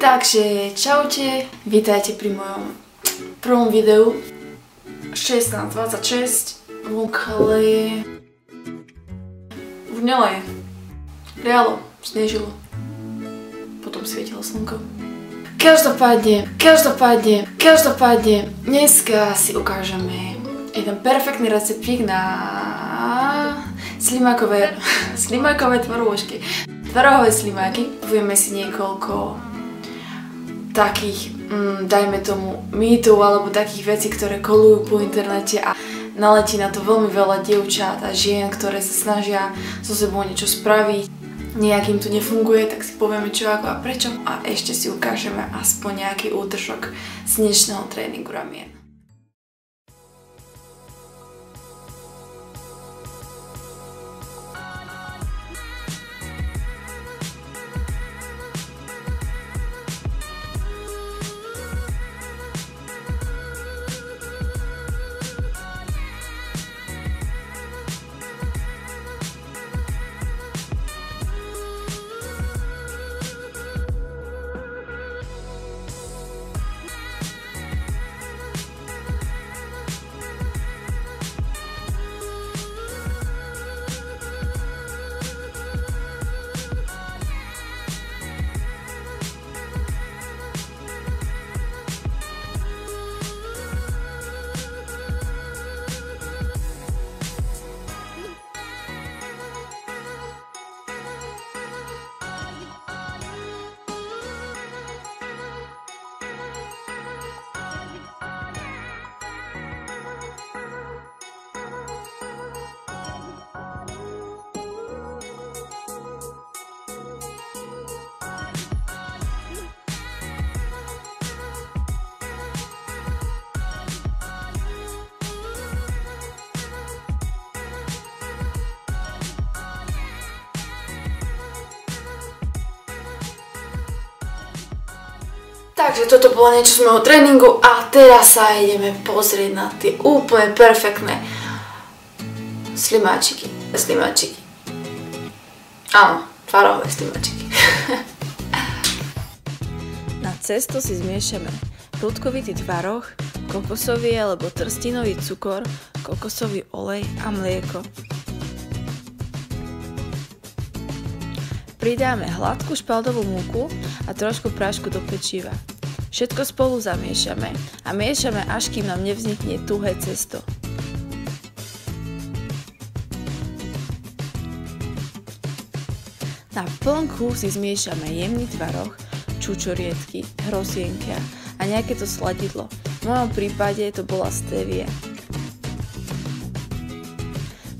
Takže čaute, vítajte pri mojom prvom videu 16:26. Vonka leje. Už neleje. Rialo, snežilo. Potom svietilo slnko. Každopádne, dneska si ukážeme jeden perfektný receptík na slimákové tvorôžky. Tvarohové slimáky. Povieme si niekoľko takých, dajme tomu, mýtov alebo takých vecí, ktoré kolujú po internete a naletí na to veľmi veľa dievčat a žien, ktoré sa snažia so sebou niečo spraviť. Nejakým to nefunguje, tak si povieme čo, ako a prečo. A ešte si ukážeme aspoň nejaký útržok z dnešného tréningu ramien. Takže toto bolo niečo z môjho tréningu a teraz sa ideme pozrieť na tie úplne perfektné slimáčiky. Áno, tvarové slimáčiky. Na cesto si zmiešame prudkovitý tvaroh, kokosový alebo trstinový cukor, kokosový olej a mlieko. Pridáme hladkú špaldovú múku a trošku prášku do pečiva. Všetko spolu zamiešame a miešame, až kým nám nevznikne tuhé cesto. Na plnku si zmiešame jemný tvaroh, čučoriedky, hrosienka a nejaké to sladidlo. V mojom prípade to bola stevia.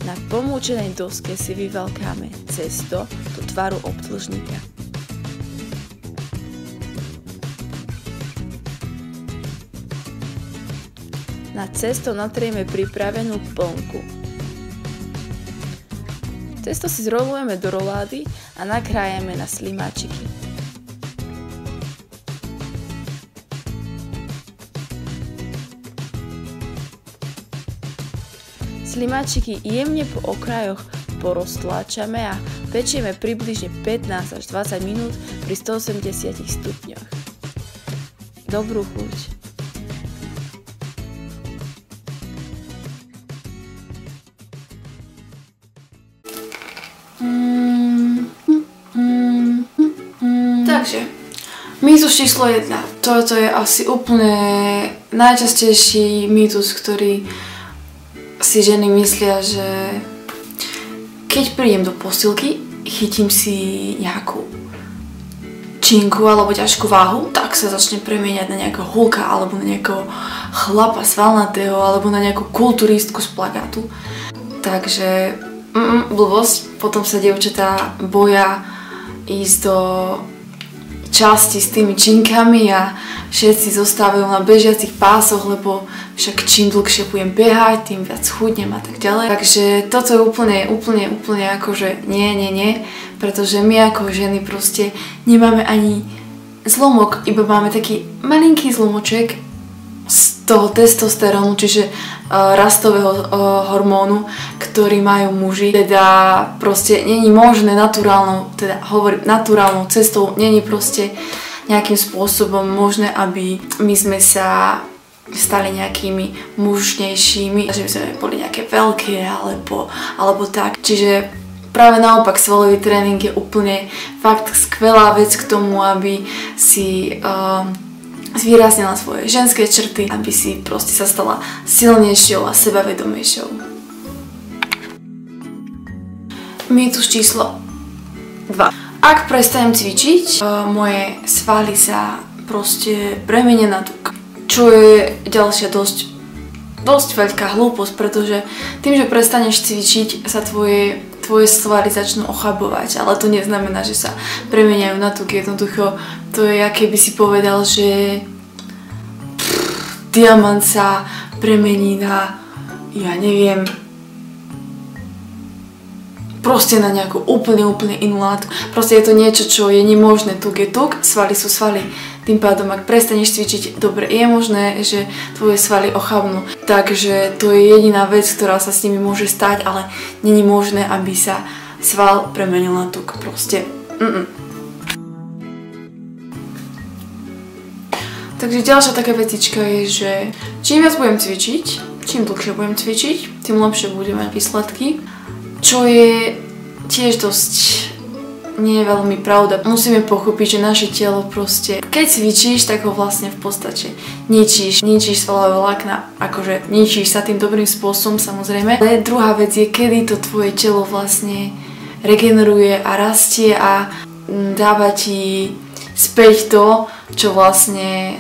Na pomúčenej doske si vyvalkáme cesto do tvaru obdĺžnika. Na cesto natrieme pripravenú plnku. Cesto si zrolujeme do rolády a nakrájame na slimáčiky. Slimáčiky jemne po okrajoch poroztláčame a pečieme približne 15 až 20 minút pri 180 stupňoch. Dobrú chuť! Takže, mýtus číslo 1. Toto je asi úplne najčastejší mýtus, ktorý si ženy myslia, že keď prídem do posilky, chytím si nejakú činku alebo ťažkú váhu, tak sa začne premieňať na nejakého hulka alebo na nejakého chlapa svalnatého alebo na nejakú kulturistku z plagátu. Takže blbosť, potom sa dievčatá boja ísť do časti s tými činkami a všetci zostávajú na bežiacich pásoch, lebo však čím dlhšie budem behať, tým viac chudnem a tak ďalej. Takže toto je úplne akože nie, pretože my ako ženy proste nemáme ani zlomok, iba máme taký malinký zlomoček z toho testosterónu, čiže rastového hormónu, ktorý majú muži. Teda proste není možné naturálnou cestou, není proste nejakým spôsobom možné, aby my sme sa stali nejakými mužnejšími, že by sme boli nejaké veľké alebo tak. Čiže práve naopak svalový tréning je úplne fakt skvelá vec k tomu, aby si zvýraznila svoje ženské črty, aby si proste sa stala silnejšou a sebavedomejšou. Mýtus číslo 2. Ak prestanem cvičiť, moje svaly sa proste premenia na tuk. Čo je ďalšia dosť veľká hlúposť, pretože tým, že prestaneš cvičiť, sa tvoje svaly začnú ochabovať, ale to neznamená, že sa premeniajú na tuk. Jednoducho to je, aké by si povedal, že diamant sa premení na, ja neviem, proste na nejakú úplne inú látku. Proste je to niečo, čo je nemožné. Tuk je tuk, svaly sú svaly. Tým pádom, ak prestaneš cvičiť, dobre, je možné, že tvoje svaly ochabnú. Takže to je jediná vec, ktorá sa s nimi môže stať, ale není možné, aby sa sval premenil na tuk. Proste. Takže ďalšia taká vecička je, že čím viac budem cvičiť, čím dlhšie budem cvičiť, tým lepšie budem mať výsledky. Čo je tiež dosť nie je veľmi pravda. Musíme pochopiť, že naše telo proste, keď cvičíš, tak ho vlastne v podstate ničíš svalové vlákna, akože ničíš sa tým dobrým spôsobom, samozrejme. Ale druhá vec je, kedy to tvoje telo vlastne regeneruje a rastie a dáva ti späť to, čo vlastne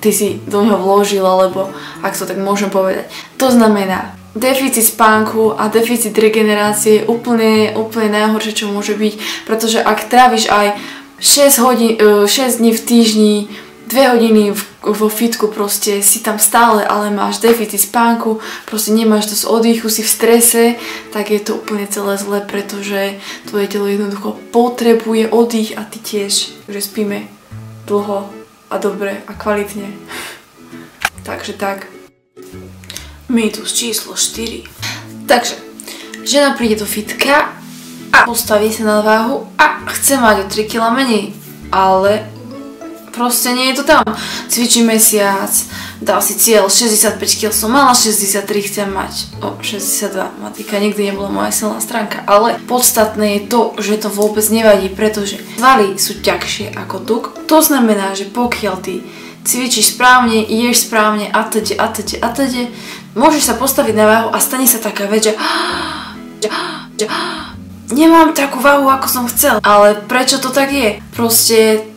ty si do ňoho vložil, alebo ak to tak môžem povedať. To znamená, deficit spánku a deficit regenerácie je úplne najhoršie, čo môže byť, pretože ak tráviš aj 6 dní v týždni, 2 hodiny vo fitku, proste si tam stále, ale máš deficit spánku, proste nemáš dosť oddychu, si v strese, tak je to úplne celé zle, pretože tvoje telo jednoducho potrebuje oddych a ty tiež, že spíme dlho a dobre a kvalitne. Takže tak. Mýtus číslo 4. Takže, žena príde do fitka a postaví sa na váhu a chce mať o 3 kg menej, ale proste nie je to tam. Cvičí mesiac, dal si cieľ 65 kg, som mala 63, chcem mať 62. Matika nikdy nebola moja silná stránka, ale podstatné je to, že to vôbec nevadí, pretože svaly sú ťažšie ako tuk. To znamená, že pokiaľ ty cvičíš správne, ješ správne a teď, môžeš sa postaviť na váhu a stane sa taká vec, že nemám takú váhu, ako som chcel. Ale prečo to tak je? Proste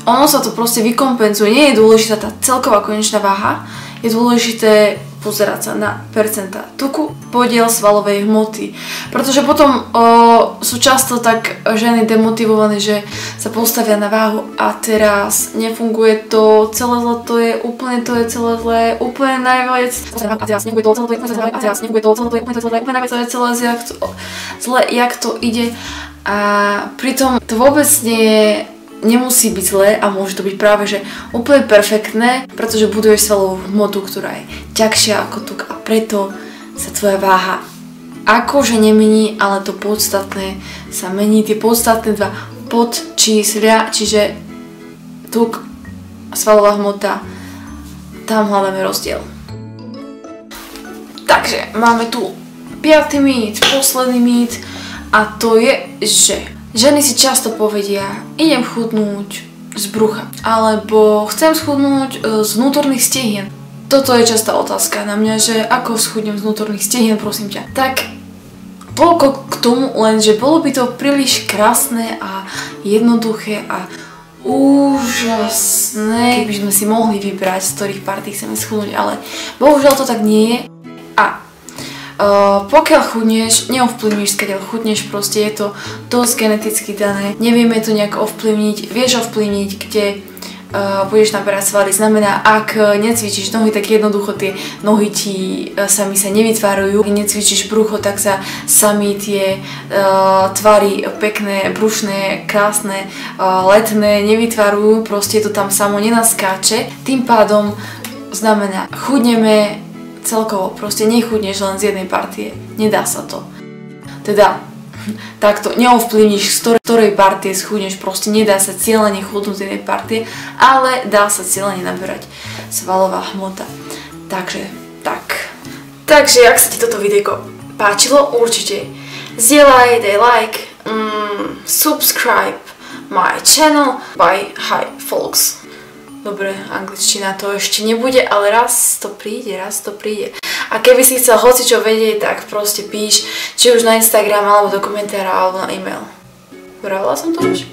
ono sa to proste vykompenzuje. Nie je dôležitá tá celková konečná váha, je dôležité pozerať sa na percentá tuku, podiel svalovej hmoty. Pretože potom sú často tak ženy demotivované, že sa postavia na váhu a teraz nefunguje to, celé zle to je celé zle, úplne najviac. A teraz nefunguje to, celé to je úplne zle, a teraz nefunguje to, celé to je úplne zle, úplne najviac celé zle, jak to ide. A pritom to vôbec nemusí byť zlé a môže to byť práve že úplne perfektné, pretože buduješ svalovú hmotu, ktorá je ťažšia ako tuk a preto sa tvoja váha akože nemení, ale to podstatné sa mení. Tie podstatné dva podčíslia, čiže tuk a svalová hmota, tam hľadáme rozdiel. Takže máme tu 5. mýt, posledný mýt a to je, že ženy si často povedia, idem chudnúť z brucha, alebo chcem schudnúť z vnútorných stehien. Toto je častá otázka na mňa, že ako schudnem z vnútorných stehien, prosím ťa. Tak toľko k tomu, lenže bolo by to príliš krásne a jednoduché a úžasné, keby sme si mohli vybrať, z ktorých partí chceme schudnúť, ale bohužiaľ to tak nie je. A pokiaľ chudneš, neovplyvníš, keď chudneš, proste je to dosť geneticky dané. Nevieme to nejak ovplyvniť, vieš ovplyvniť, kde budeš naberať svaly. Znamená, ak necvičíš nohy, tak jednoducho tie nohy ti sami sa nevytvárajú. Keď necvičíš brucho, tak sa sami tie tvary pekné, brušné, krásne, letné nevytvárajú. Proste to tam samo nenaskáče. Tým pádom znamená, chudneme celkovo, proste nechudneš len z jednej partie. Nedá sa to. Teda, takto neovplyvníš, z ktorej partie schudneš, proste nedá sa cieľene chudnúť z jednej partie, ale dá sa cieľene naberať svalová hmota. Takže, tak. Takže, ak sa ti toto videjko páčilo, určite zdieľaj, daj like, subscribe my channel by Hi Folks. Dobre, angličtina to ešte nebude, ale raz to príde. A keby si chcel hocičo vedieť, tak proste píš, či už na Instagram, alebo do komentára, alebo na e-mail. Vravila som to už?